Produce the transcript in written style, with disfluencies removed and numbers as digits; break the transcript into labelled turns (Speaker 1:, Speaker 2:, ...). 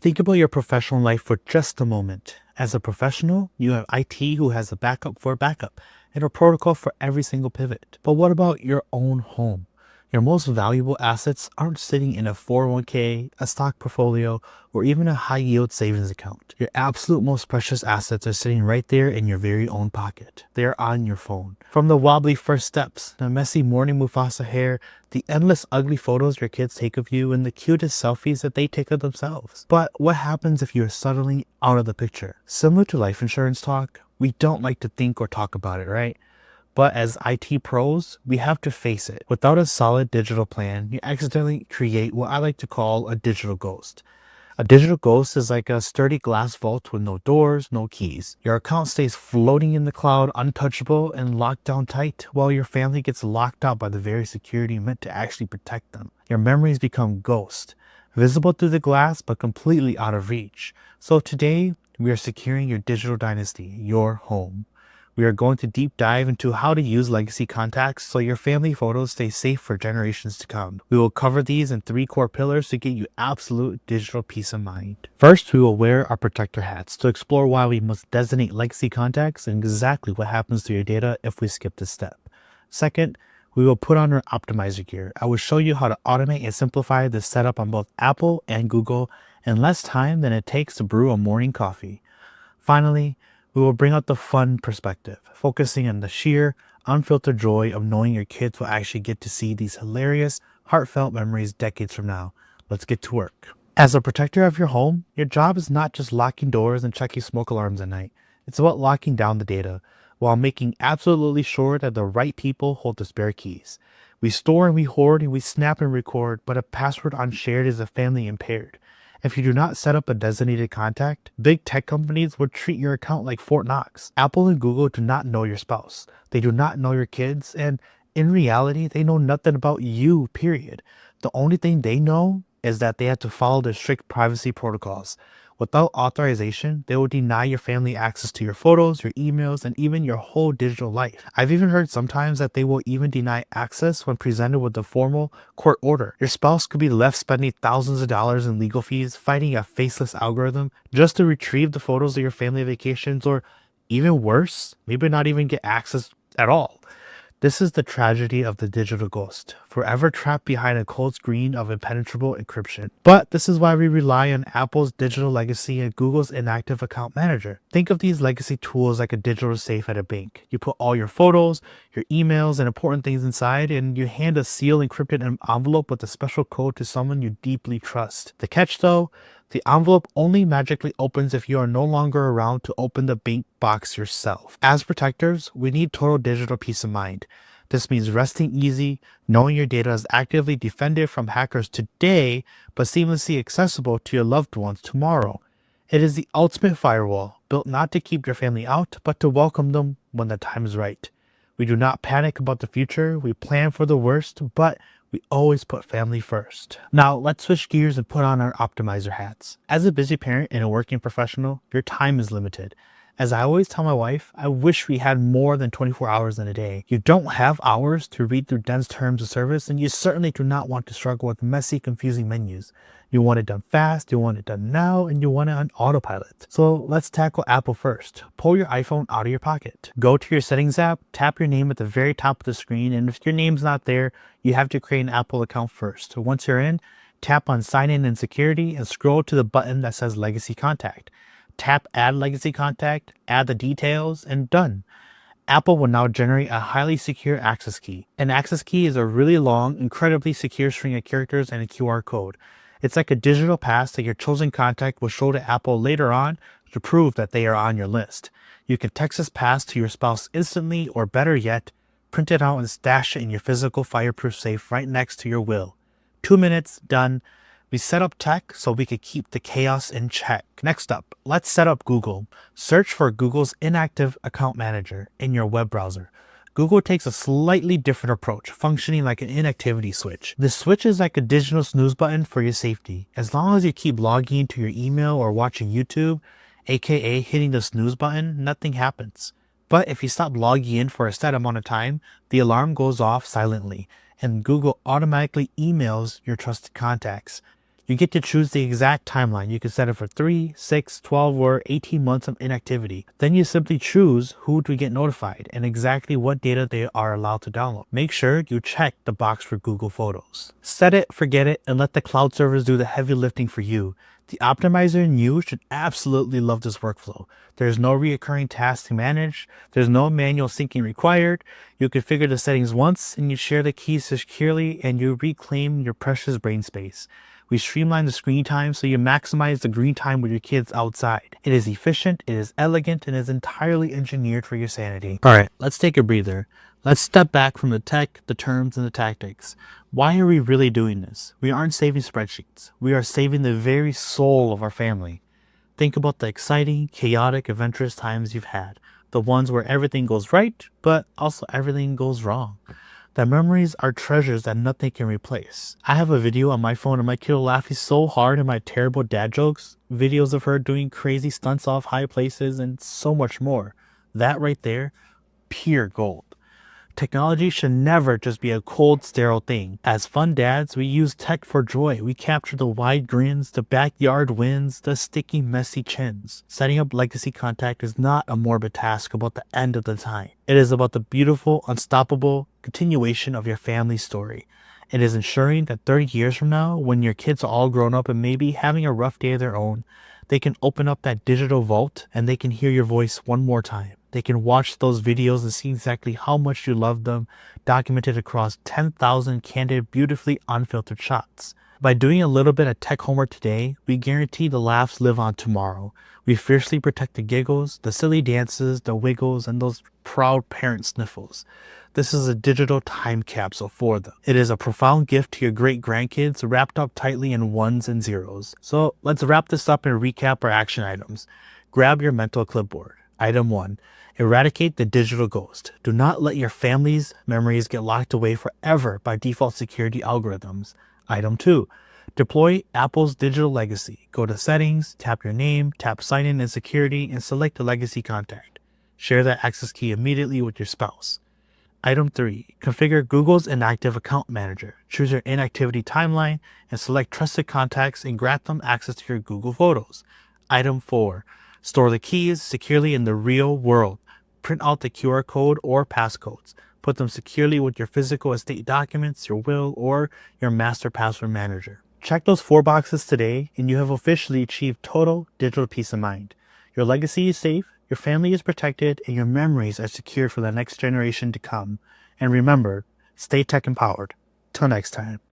Speaker 1: Think about your professional life for just a moment. As a professional, you have IT who has a backup for a backup and a protocol for every single pivot. But what about your own home? Your most valuable assets aren't sitting in a 401k, a stock portfolio, or even a high yield savings account. Your absolute most precious assets are sitting right there in your very own pocket. They are on your phone. From the wobbly first steps, the messy morning Mufasa hair, the endless ugly photos your kids take of you, and the cutest selfies that they take of themselves. But what happens if you're suddenly out of the picture? Similar to life insurance talk, we don't like to think or talk about it, right? But as IT pros, we have to face it. Without a solid digital plan, you accidentally create what I like to call a digital ghost. A digital ghost is like a sturdy glass vault with no doors, no keys. Your account stays floating in the cloud, untouchable and locked down tight, while your family gets locked out by the very security meant to actually protect them. Your memories become ghosts, visible through the glass but completely out of reach. So today, we are securing your digital dynasty, your home. We are going to deep dive into how to use legacy contacts so your family photos stay safe for generations to come. We will cover these in 3 core pillars to get you absolute digital peace of mind. First, we will wear our protector hats to explore why we must designate legacy contacts and exactly what happens to your data if we skip this step. Second, we will put on our optimizer gear. I will show you how to automate and simplify this setup on both Apple and Google in less time than it takes to brew a morning coffee. Finally, we will bring out the fun perspective, focusing on the sheer, unfiltered joy of knowing your kids will actually get to see these hilarious, heartfelt memories decades from now. Let's get to work. As a protector of your home, your job is not just locking doors and checking smoke alarms at night. It's about locking down the data while making absolutely sure that the right people hold the spare keys. We store and we hoard and we snap and record, but a password unshared is a family impaired. If you do not set up a designated contact, big tech companies will treat your account like Fort Knox. Apple and Google do not know your spouse. They do not know your kids, and in reality, they know nothing about you, period. The only thing they know is that they have to follow the strict privacy protocols. Without authorization, they will deny your family access to your photos, your emails, and even your whole digital life. I've even heard sometimes that they will even deny access when presented with a formal court order. Your spouse could be left spending thousands of dollars in legal fees fighting a faceless algorithm just to retrieve the photos of your family vacations, or even worse, maybe not even get access at all. This is the tragedy of the digital ghost, forever trapped behind a cold screen of impenetrable encryption. But this is why we rely on Apple's digital legacy and Google's Inactive account manager. Think of these legacy tools like a digital safe at a bank. You put all your photos, your emails, and important things inside, and you hand a sealed encrypted envelope with a special code to someone you deeply trust. The catch though, the envelope only magically opens if you are no longer around to open the bank box yourself. As protectors, we need total digital peace of mind. This means resting easy, knowing your data is actively defended from hackers today, but seamlessly accessible to your loved ones tomorrow. It is the ultimate firewall, built not to keep your family out, but to welcome them when the time is right. We do not panic about the future, we plan for the worst, but we always put family first. Now, let's switch gears and put on our optimizer hats. As a busy parent and a working professional, your time is limited. As I always tell my wife, I wish we had more than 24 hours in a day. You don't have hours to read through dense terms of service, and you certainly do not want to struggle with messy, confusing menus. You want it done fast, you want it done now, and you want it on autopilot. So let's tackle Apple first. Pull your iPhone out of your pocket. Go to your settings app, tap your name at the very top of the screen, and if your name's not there, you have to create an Apple account first. Once you're in, tap on Sign In and Security and scroll to the button that says Legacy Contact. Tap Add Legacy Contact, add the details, and done. Apple will now generate a highly secure access key. An access key is a really long, incredibly secure string of characters and a QR code. It's like a digital pass that your chosen contact will show to Apple later on to prove that they are on your list. You can text this pass to your spouse instantly, or better yet, print it out and stash it in your physical fireproof safe right next to your will. 2 minutes, done. We set up tech so we could keep the chaos in check. Next up, let's set up Google. Search for Google's Inactive account manager in your web browser. Google takes a slightly different approach, functioning like an inactivity switch. The switch is like a digital snooze button for your safety. As long as you keep logging into your email or watching YouTube, aka hitting the snooze button, nothing happens. But if you stop logging in for a set amount of time, the alarm goes off silently, and Google automatically emails your trusted contacts. You get to choose the exact timeline. You can set it for 3, 6, 12, or 18 months of inactivity. Then you simply choose who to get notified and exactly what data they are allowed to download. Make sure you check the box for Google Photos. Set it, forget it, and let the cloud servers do the heavy lifting for you. The optimizer in you should absolutely love this workflow. There's no recurring tasks to manage. There's no manual syncing required. You configure the settings once and you share the keys securely and you reclaim your precious brain space. We streamline the screen time so you maximize the green time with your kids outside. It is efficient, it is elegant, and is entirely engineered for your sanity. Alright, let's take a breather. Let's step back from the tech, the terms, and the tactics. Why are we really doing this? We aren't saving spreadsheets. We are saving the very soul of our family. Think about the exciting, chaotic, adventurous times you've had. The ones where everything goes right, but also everything goes wrong. The memories are treasures that nothing can replace. I have a video on my phone of my kid laughing so hard at my terrible dad jokes, videos of her doing crazy stunts off high places, and so much more. That right there, pure gold. Technology should never just be a cold, sterile thing. As fun dads, we use tech for joy. We capture the wide grins, the backyard wins, the sticky, messy chins. Setting up legacy contact is not a morbid task about the end of the time. It is about the beautiful, unstoppable continuation of your family story. It is ensuring that 30 years from now, when your kids are all grown up and maybe having a rough day of their own, they can open up that digital vault and they can hear your voice one more time. They can watch those videos and see exactly how much you love them, documented across 10,000 candid, beautifully unfiltered shots. By doing a little bit of tech homework today, we guarantee the laughs live on tomorrow. We fiercely protect the giggles, the silly dances, the wiggles, and those proud parent sniffles. This is a digital time capsule for them. It is a profound gift to your great grandkids wrapped up tightly in ones and zeros. So let's wrap this up and recap our action items. Grab your mental clipboard. Item 1. Eradicate the digital ghost. Do not let your family's memories get locked away forever by default security algorithms. Item 2. Deploy Apple's digital legacy. Go to Settings, tap your name, tap Sign In and Security, and select the legacy contact. Share that access key immediately with your spouse. Item 3. Configure Google's Inactive Account Manager. Choose your inactivity timeline and select Trusted Contacts and grant them access to your Google Photos. Item 4. Store the keys securely in the real world. Print out the QR code or passcodes. Put them securely with your physical estate documents, your will, or your master password manager. Check those 4 boxes today and you have officially achieved total digital peace of mind. Your legacy is safe, your family is protected, and your memories are secured for the next generation to come. And remember, stay tech empowered. Till next time.